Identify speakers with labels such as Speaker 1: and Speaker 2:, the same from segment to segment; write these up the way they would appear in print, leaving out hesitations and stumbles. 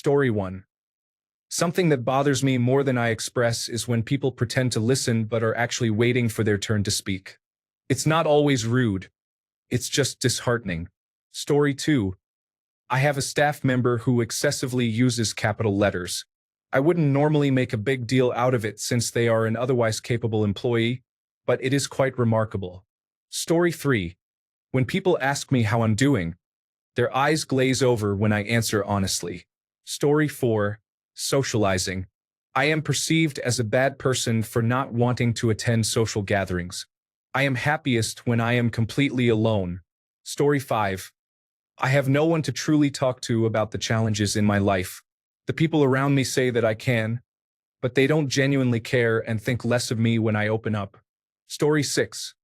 Speaker 1: Story 1. Something that bothers me more than I express is when people pretend to listen but are actually waiting for their turn to speak. It's not always rude. It's just disheartening. Story 2. I have a staff member who excessively uses capital letters. I wouldn't normally make a big deal out of it since they are an otherwise capable employee, but it is quite remarkable. Story 3. When people ask me how I'm doing, their eyes glaze over when I answer honestly. Story 4. Socializing. I am perceived as a bad person for not wanting to attend social gatherings. I am happiest when I am completely alone. Story 5. I have no one to truly talk to about the challenges in my life. The people around me say that I can, but they don't genuinely care and think less of me when I open up. Story 6.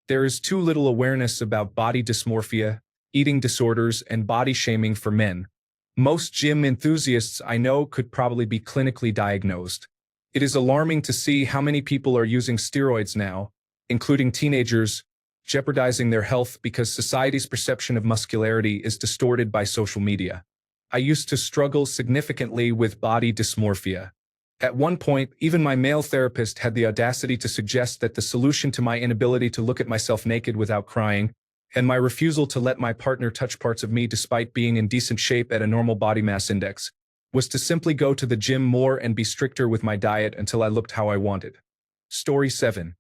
Speaker 1: There is too little awareness about body dysmorphia, eating disorders, and body shaming for men. Most gym enthusiasts I know could probably be clinically diagnosed. It is alarming to see how many people are using steroids now, including teenagers, jeopardizing their health because society's perception of muscularity is distorted by social media. I used to struggle significantly with body dysmorphia. At one point, even my male therapist had the audacity to suggest that the solution to my inability to look at myself naked without crying, and my refusal to let my partner touch parts of me despite being in decent shape at a normal body mass index, was to simply go to the gym more and be stricter with my diet until I looked how I wanted. Story 7.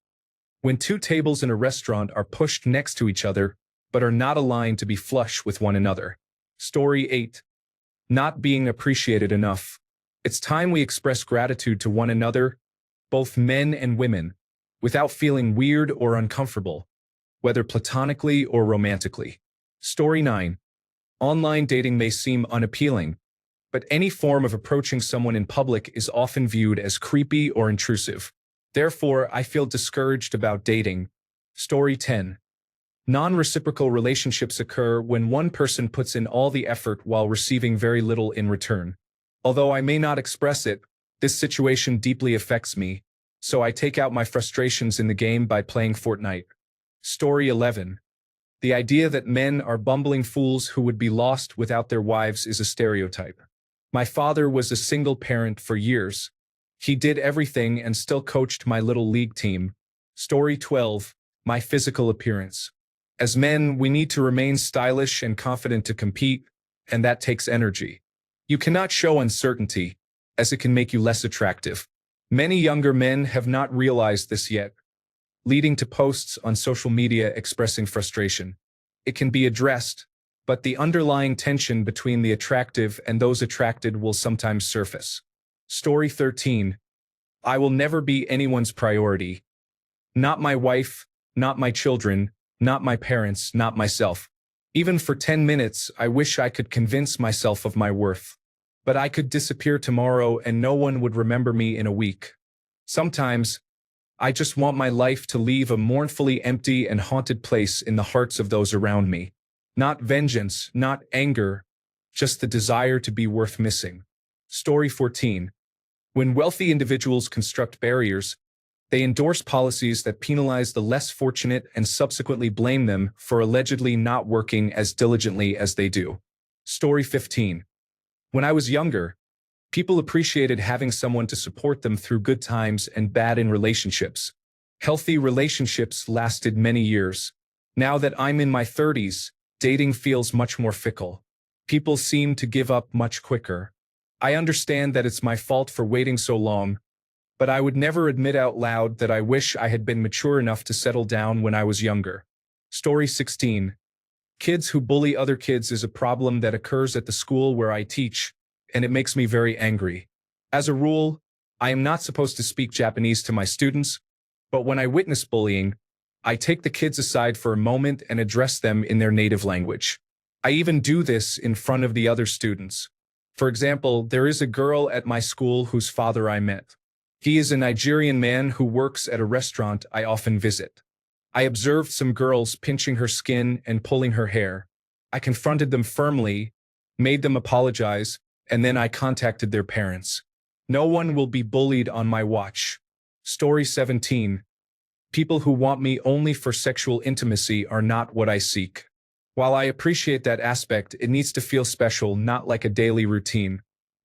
Speaker 1: When two tables in a restaurant are pushed next to each other, but are not aligned to be flush with one another. Story 8. Not being appreciated enough. It's time we express gratitude to one another, both men and women, without feeling weird or uncomfortable, whether platonically or romantically. Story 9. Online dating may seem unappealing, but any form of approaching someone in public is often viewed as creepy or intrusive. Therefore, I feel discouraged about dating. Story 10. Non-reciprocal relationships occur when one person puts in all the effort while receiving very little in return. Although I may not express it, this situation deeply affects me, so I take out my frustrations in the game by playing Fortnite. Story 11. The idea that men are bumbling fools who would be lost without their wives is a stereotype. My father was a single parent for years. He did everything and still coached my little league team. Story 12. My physical appearance. As men, we need to remain stylish and confident to compete, and that takes energy. You cannot show uncertainty, as it can make you less attractive. Many younger men have not realized this yet, leading to posts on social media expressing frustration. It can be addressed, but the underlying tension between the attractive and those attracted will sometimes surface. Story 13. I will never be anyone's priority. Not my wife, not my children, not my parents, not myself. Even for 10 minutes, I wish I could convince myself of my worth. But I could disappear tomorrow and no one would remember me in a week. Sometimes, I just want my life to leave a mournfully empty and haunted place in the hearts of those around me. Not vengeance, not anger, just the desire to be worth missing. Story 14. When wealthy individuals construct barriers, they endorse policies that penalize the less fortunate and subsequently blame them for allegedly not working as diligently as they do. Story 15. When I was younger, people appreciated having someone to support them through good times and bad in relationships. Healthy relationships lasted many years. Now that I'm in my 30s, dating feels much more fickle. People seem to give up much quicker. I understand that it's my fault for waiting so long, but I would never admit out loud that I wish I had been mature enough to settle down when I was younger. Story 16. Kids who bully other kids is a problem that occurs at the school where I teach, and it makes me very angry. As a rule, I am not supposed to speak Japanese to my students, but when I witness bullying, I take the kids aside for a moment and address them in their native language. I even do this in front of the other students. For example, there is a girl at my school whose father I met. He is a Nigerian man who works at a restaurant I often visit. I observed some girls pinching her skin and pulling her hair. I confronted them firmly, made them apologize, and then I contacted their parents. No one will be bullied on my watch. Story 17. People who want me only for sexual intimacy are not what I seek. While I appreciate that aspect, it needs to feel special, not like a daily routine.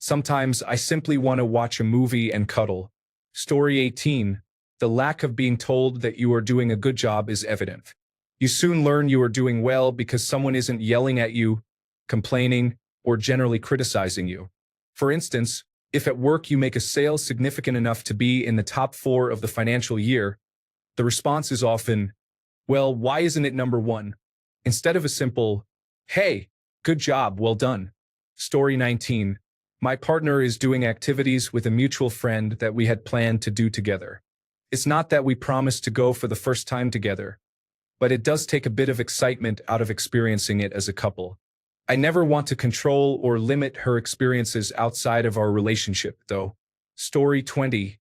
Speaker 1: Sometimes I simply want to watch a movie and cuddle. Story 18. The lack of being told that you are doing a good job is evident. You soon learn you are doing well because someone isn't yelling at you, complaining, or generally criticizing you. For instance, if at work you make a sale significant enough to be in the top 4 of the financial year, the response is often, "Well, why isn't it number 1?" Instead of a simple, "Hey, good job, well done." Story 19. My partner is doing activities with a mutual friend that we had planned to do together. It's not that we promised to go for the first time together, but it does take a bit of excitement out of experiencing it as a couple. I never want to control or limit her experiences outside of our relationship, though. Story 20.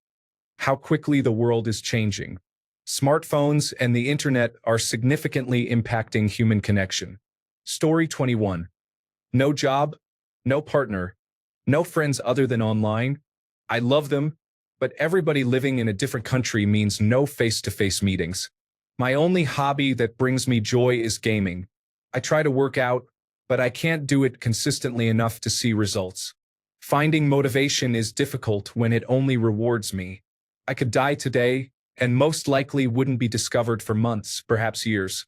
Speaker 1: How quickly the world is changing. Smartphones and the internet are significantly impacting human connection. Story 21. No job, no partner, no friends other than online. I love them, but everybody living in a different country means no face-to-face meetings. My only hobby that brings me joy is gaming. I try to work out, but I can't do it consistently enough to see results. Finding motivation is difficult when it only rewards me. I could die today, and most likely wouldn't be discovered for months, perhaps years.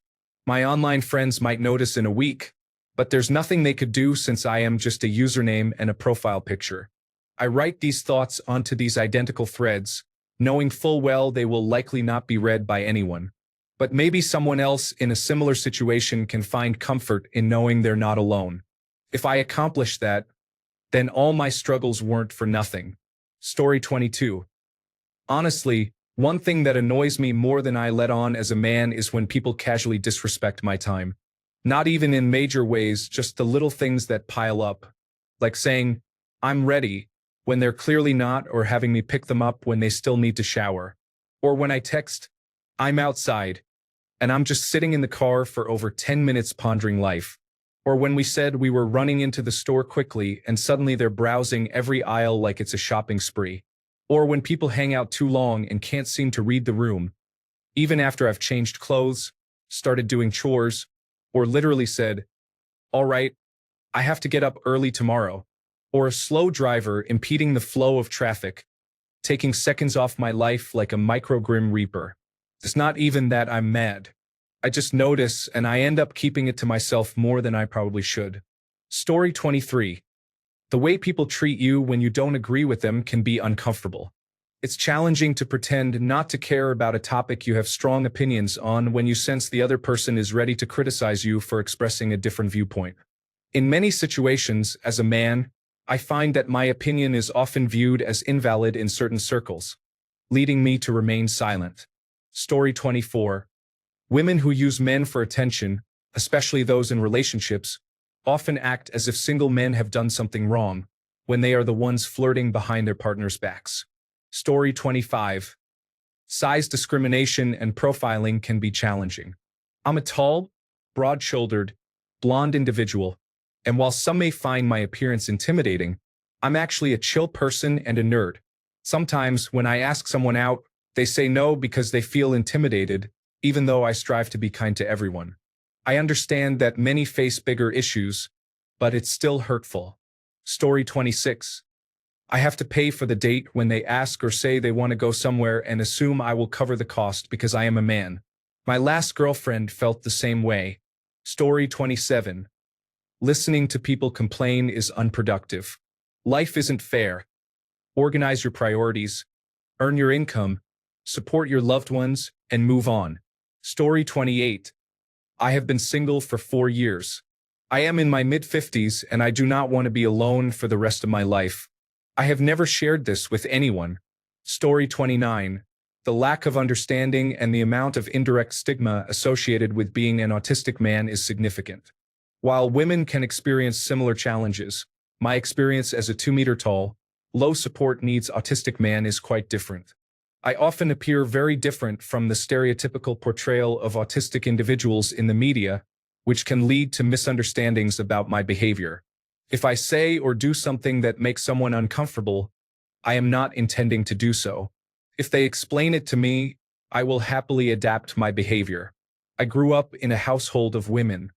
Speaker 1: My online friends might notice in a week, but there's nothing they could do since I am just a username and a profile picture. I write these thoughts onto these identical threads, knowing full well they will likely not be read by anyone. But maybe someone else in a similar situation can find comfort in knowing they're not alone. If I accomplish that, then all my struggles weren't for nothing. Story 22. Honestly, one thing that annoys me more than I let on as a man is when people casually disrespect my time. Not even in major ways, just the little things that pile up. Like saying, "I'm ready," when they're clearly not, or having me pick them up when they still need to shower. Or when I text, "I'm outside," and I'm just sitting in the car for over 10 minutes pondering life. Or when we said we were running into the store quickly and suddenly they're browsing every aisle like it's a shopping spree. Or when people hang out too long and can't seem to read the room, even after I've changed clothes, started doing chores, or literally said, "All right, I have to get up early tomorrow." Or a slow driver impeding the flow of traffic, taking seconds off my life like a micro-grim reaper. It's not even that I'm mad. I just notice and I end up keeping it to myself more than I probably should. Story 23. The way people treat you when you don't agree with them can be uncomfortable. It's challenging to pretend not to care about a topic you have strong opinions on when you sense the other person is ready to criticize you for expressing a different viewpoint. In many situations, as a man, I find that my opinion is often viewed as invalid in certain circles, leading me to remain silent. Story 24. Women who use men for attention, especially those in relationships, often act as if single men have done something wrong, when they are the ones flirting behind their partners' backs. Story 25. Size discrimination and profiling can be challenging. I'm a tall, broad-shouldered, blonde individual, and while some may find my appearance intimidating, I'm actually a chill person and a nerd. Sometimes when I ask someone out, they say no because they feel intimidated, even though I strive to be kind to everyone. I understand that many face bigger issues, but it's still hurtful. Story 26. I have to pay for the date when they ask or say they want to go somewhere and assume I will cover the cost because I am a man. My last girlfriend felt the same way. Story 27. Listening to people complain is unproductive. Life isn't fair. Organize your priorities, earn your income, support your loved ones, and move on. Story 28. I have been single for 4 years. I am in my mid-50s and I do not want to be alone for the rest of my life. I have never shared this with anyone. Story 29. The lack of understanding and the amount of indirect stigma associated with being an autistic man is significant. While women can experience similar challenges, my experience as a 2-meter-tall, low support needs autistic man is quite different. I often appear very different from the stereotypical portrayal of autistic individuals in the media, which can lead to misunderstandings about my behavior. If I say or do something that makes someone uncomfortable, I am not intending to do so. If they explain it to me, I will happily adapt my behavior. I grew up in a household of women.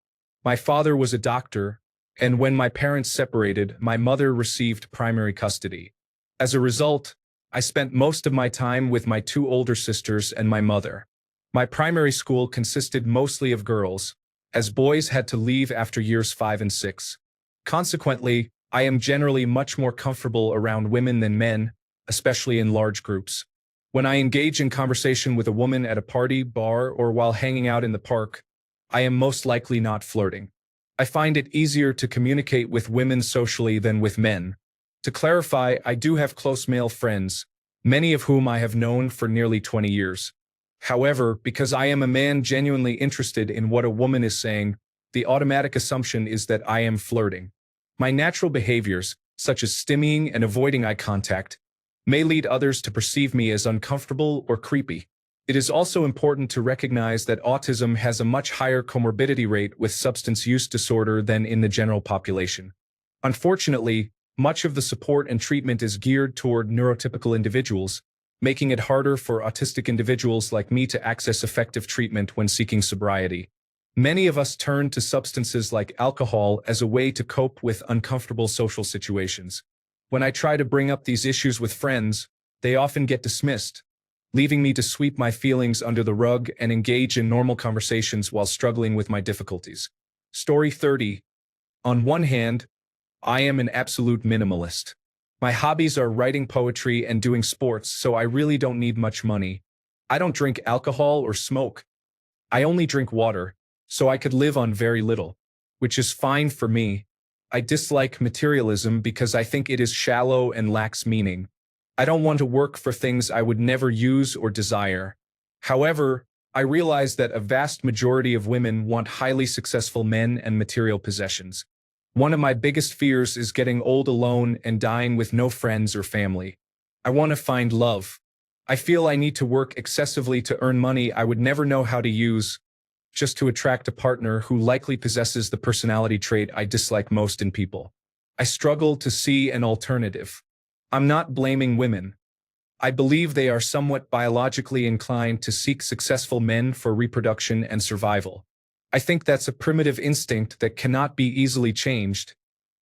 Speaker 1: My father was a doctor, and when my parents separated, my mother received primary custody. As a result, I spent most of my time with my two older sisters and my mother. My primary school consisted mostly of girls, as boys had to leave after years 5 and 6. Consequently, I am generally much more comfortable around women than men, especially in large groups. When I engage in conversation with a woman at a party, bar, or while hanging out in the park, I am most likely not flirting. I find it easier to communicate with women socially than with men. To clarify, I do have close male friends, many of whom I have known for nearly 20 years. However, because I am a man genuinely interested in what a woman is saying, the automatic assumption is that I am flirting. My natural behaviors, such as stimming and avoiding eye contact, may lead others to perceive me as uncomfortable or creepy. It is also important to recognize that autism has a much higher comorbidity rate with substance use disorder than in the general population. Unfortunately, much of the support and treatment is geared toward neurotypical individuals, making it harder for autistic individuals like me to access effective treatment when seeking sobriety. Many of us turn to substances like alcohol as a way to cope with uncomfortable social situations. When I try to bring up these issues with friends, they often get dismissed, leaving me to sweep my feelings under the rug and engage in normal conversations while struggling with my difficulties. Story 30. On one hand, I am an absolute minimalist. My hobbies are writing poetry and doing sports, so I really don't need much money. I don't drink alcohol or smoke. I only drink water, so I could live on very little, which is fine for me. I dislike materialism because I think it is shallow and lacks meaning. I don't want to work for things I would never use or desire. However, I realize that a vast majority of women want highly successful men and material possessions. One of my biggest fears is getting old alone and dying with no friends or family. I want to find love. I feel I need to work excessively to earn money I would never know how to use, just to attract a partner who likely possesses the personality trait I dislike most in people. I struggle to see an alternative. I'm not blaming women. I believe they are somewhat biologically inclined to seek successful men for reproduction and survival. I think that's a primitive instinct that cannot be easily changed,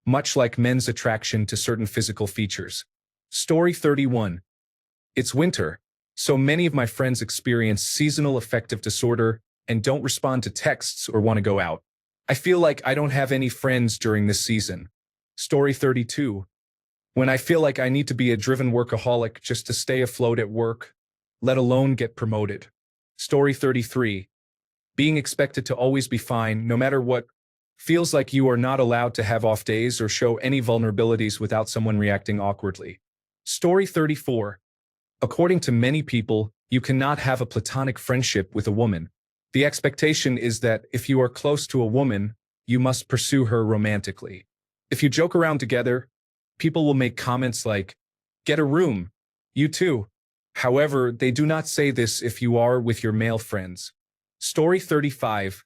Speaker 1: much like men's attraction to certain physical features. Story 31. It's winter, so many of my friends experience seasonal affective disorder and don't respond to texts or want to go out. I feel like I don't have any friends during this season. Story 32. When I feel like I need to be a driven workaholic just to stay afloat at work, let alone get promoted. Story 33. Being expected to always be fine, no matter what, feels like you are not allowed to have off days or show any vulnerabilities without someone reacting awkwardly. Story 34. According to many people, you cannot have a platonic friendship with a woman. The expectation is that if you are close to a woman, you must pursue her romantically. If you joke around together, people will make comments like, "Get a room, you too." However, they do not say this if you are with your male friends. Story 35.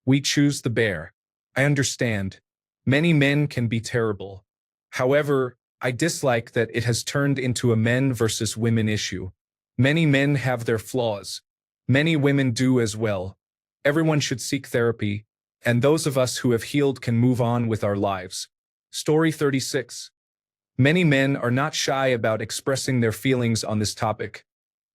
Speaker 1: We choose the bear. I understand. Many men can be terrible. However, I dislike that it has turned into a men versus women issue. Many men have their flaws. Many women do as well. Everyone should seek therapy, and those of us who have healed can move on with our lives. Story 36. Many men are not shy about expressing their feelings on this topic,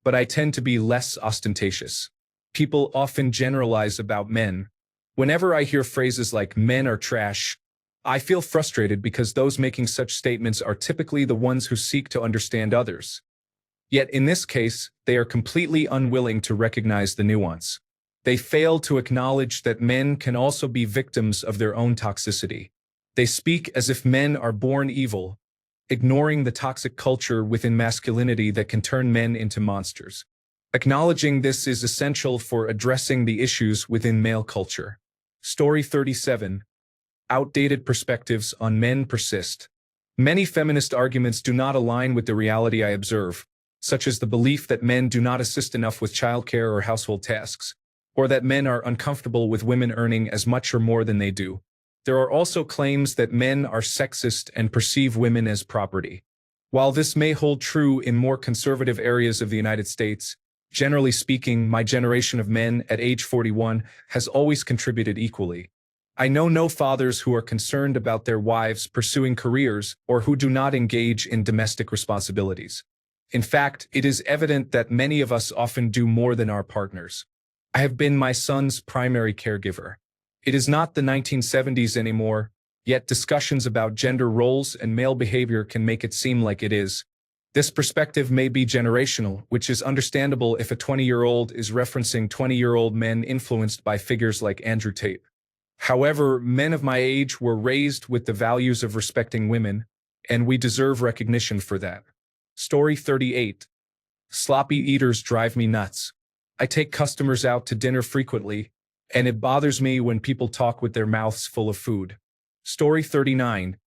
Speaker 1: but I tend to be less ostentatious. People often generalize about men. Whenever I hear phrases like "men are trash," I feel frustrated because those making such statements are typically the ones who seek to understand others. Yet in this case, they are completely unwilling to recognize the nuance. They fail to acknowledge that men can also be victims of their own toxicity. They speak as if men are born evil, ignoring the toxic culture within masculinity that can turn men into monsters. Acknowledging this is essential for addressing the issues within male culture. Story 37. Outdated perspectives on men persist. Many feminist arguments do not align with the reality I observe, such as the belief that men do not assist enough with childcare or household tasks, or that men are uncomfortable with women earning as much or more than they do. There are also claims that men are sexist and perceive women as property. While this may hold true in more conservative areas of the United States, generally speaking, my generation of men at age 41 has always contributed equally. I know no fathers who are concerned about their wives pursuing careers or who do not engage in domestic responsibilities. In fact, it is evident that many of us often do more than our partners. I have been my son's primary caregiver. It is not the 1970s anymore, yet discussions about gender roles and male behavior can make it seem like it is. This perspective may be generational, which is understandable if a 20-year-old is referencing 20-year-old men influenced by figures like Andrew Tate. However, men of my age were raised with the values of respecting women, and we deserve recognition for that. Story 38. Sloppy eaters drive me nuts. I take customers out to dinner frequently, and it bothers me when people talk with their mouths full of food. Story 39.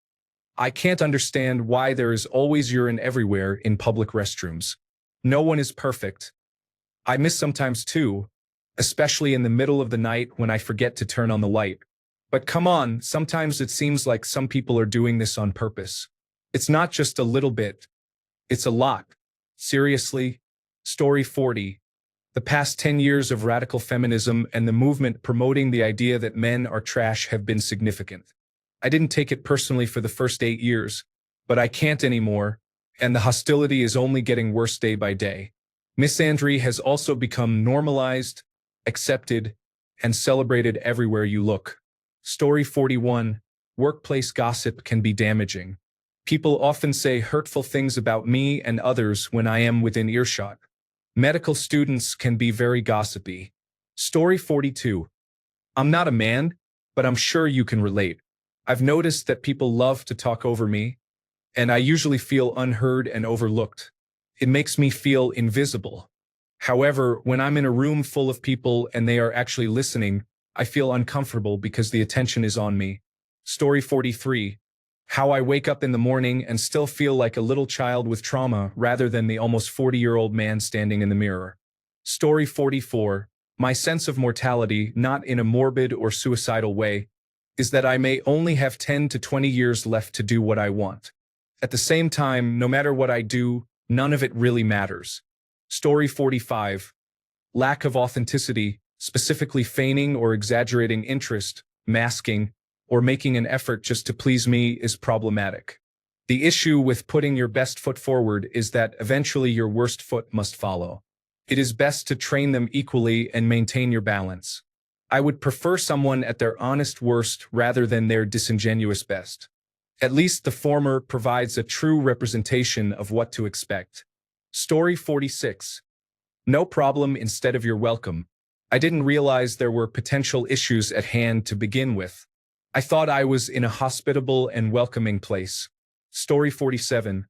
Speaker 1: I can't understand why there is always urine everywhere in public restrooms. No one is perfect. I miss sometimes too, especially in the middle of the night when I forget to turn on the light. But come on, sometimes it seems like some people are doing this on purpose. It's not just a little bit. It's a lot. Seriously? Story 40. The past 10 years of radical feminism and the movement promoting the idea that men are trash have been significant. I didn't take it personally for the first 8 years, but I can't anymore, and the hostility is only getting worse day by day. Misandry has also become normalized, accepted, and celebrated everywhere you look. Story 41. Workplace gossip can be damaging. People often say hurtful things about me and others when I am within earshot. Medical students can be very gossipy. Story 42. I'm not a man, but I'm sure you can relate. I've noticed that people love to talk over me, and I usually feel unheard and overlooked. It makes me feel invisible. However, when I'm in a room full of people and they are actually listening, I feel uncomfortable because the attention is on me. Story 43. How I wake up in the morning and still feel like a little child with trauma rather than the almost 40-year-old man standing in the mirror. Story 44. My sense of mortality, not in a morbid or suicidal way, is that I may only have 10 to 20 years left to do what I want. At the same time, no matter what I do, none of it really matters. Story 45. Lack of authenticity, specifically feigning or exaggerating interest, masking, or making an effort just to please me is problematic. The issue with putting your best foot forward is that eventually your worst foot must follow. It is best to train them equally and maintain your balance. I would prefer someone at their honest worst rather than their disingenuous best. At least the former provides a true representation of what to expect. Story 46. No problem instead of you're welcome. I didn't realize there were potential issues at hand to begin with. I thought I was in a hospitable and welcoming place. Story 47.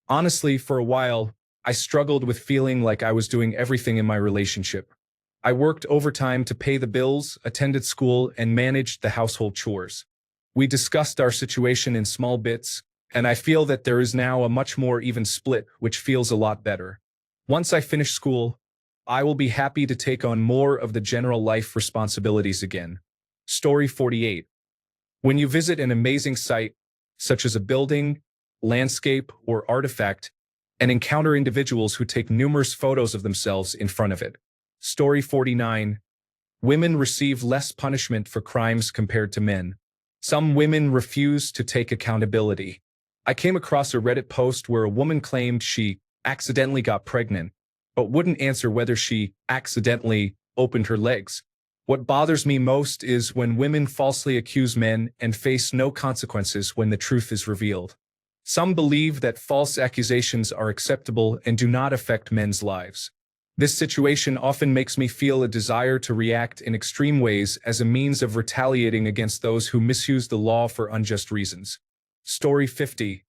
Speaker 1: Honestly, for a while, I struggled with feeling like I was doing everything in my relationship. I worked overtime to pay the bills, attended school, and managed the household chores. We discussed our situation in small bits, and I feel that there is now a much more even split, which feels a lot better. Once I finish school, I will be happy to take on more of the general life responsibilities again. Story 48. When you visit an amazing site, such as a building, landscape, or artifact, and encounter individuals who take numerous photos of themselves in front of it. Story 49. Women receive less punishment for crimes compared to men. Some women refuse to take accountability. I came across a Reddit post where a woman claimed she accidentally got pregnant, but wouldn't answer whether she accidentally opened her legs. What bothers me most is when women falsely accuse men and face no consequences when the truth is revealed. Some believe that false accusations are acceptable and do not affect men's lives. This situation often makes me feel a desire to react in extreme ways as a means of retaliating against those who misuse the law for unjust reasons. Story 50.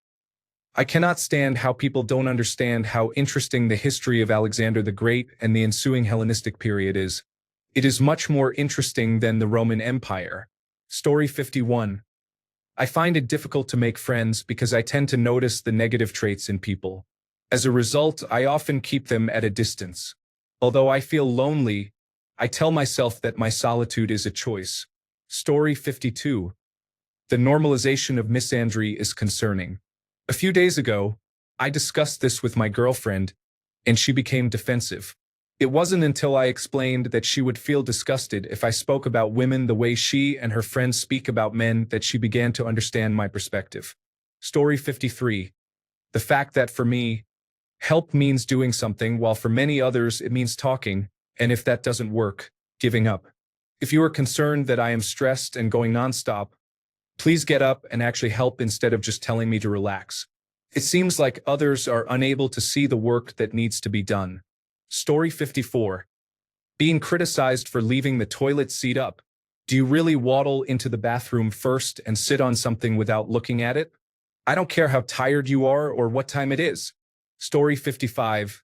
Speaker 1: I cannot stand how people don't understand how interesting the history of Alexander the Great and the ensuing Hellenistic period is. It is much more interesting than the Roman Empire. Story 51. I find it difficult to make friends because I tend to notice the negative traits in people. As a result, I often keep them at a distance. Although I feel lonely, I tell myself that my solitude is a choice. Story 52. The normalization of misandry is concerning. A few days ago, I discussed this with my girlfriend, and she became defensive. It wasn't until I explained that she would feel disgusted if I spoke about women the way she and her friends speak about men that she began to understand my perspective. Story 53. The fact that for me, help means doing something, while for many others it means talking, and if that doesn't work, giving up. If you are concerned that I am stressed and going nonstop, please get up and actually help instead of just telling me to relax. It seems like others are unable to see the work that needs to be done. Story 54. Being criticized for leaving the toilet seat up. Do you really waddle into the bathroom first and sit on something without looking at it? I don't care how tired you are or what time it is. Story 55.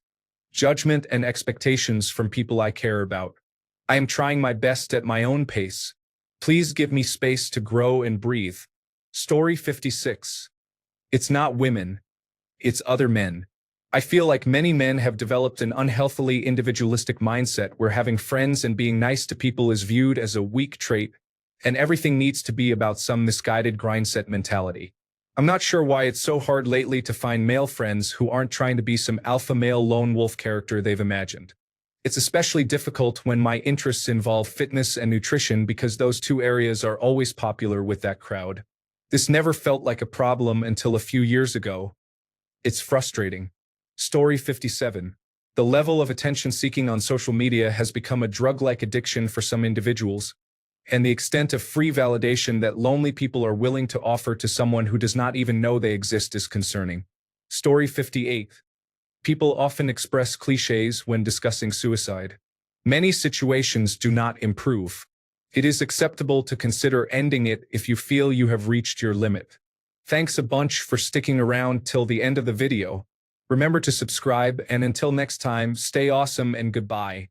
Speaker 1: Judgment and expectations from people I care about. I am trying my best at my own pace. Please give me space to grow and breathe. Story 56. It's not women. It's other men. I feel like many men have developed an unhealthily individualistic mindset where having friends and being nice to people is viewed as a weak trait, and everything needs to be about some misguided grindset mentality. I'm not sure why it's so hard lately to find male friends who aren't trying to be some alpha male lone wolf character they've imagined. It's especially difficult when my interests involve fitness and nutrition because those two areas are always popular with that crowd. This never felt like a problem until a few years ago. It's frustrating. Story 57. The level of attention seeking on social media has become a drug-like addiction for some individuals, and the extent of free validation that lonely people are willing to offer to someone who does not even know they exist is concerning. Story 58. People often express cliches when discussing suicide. Many situations do not improve. It is acceptable to consider ending it if you feel you have reached your limit. Thanks a bunch for sticking around till the end of the video. Remember to subscribe, and until next time, stay awesome and goodbye.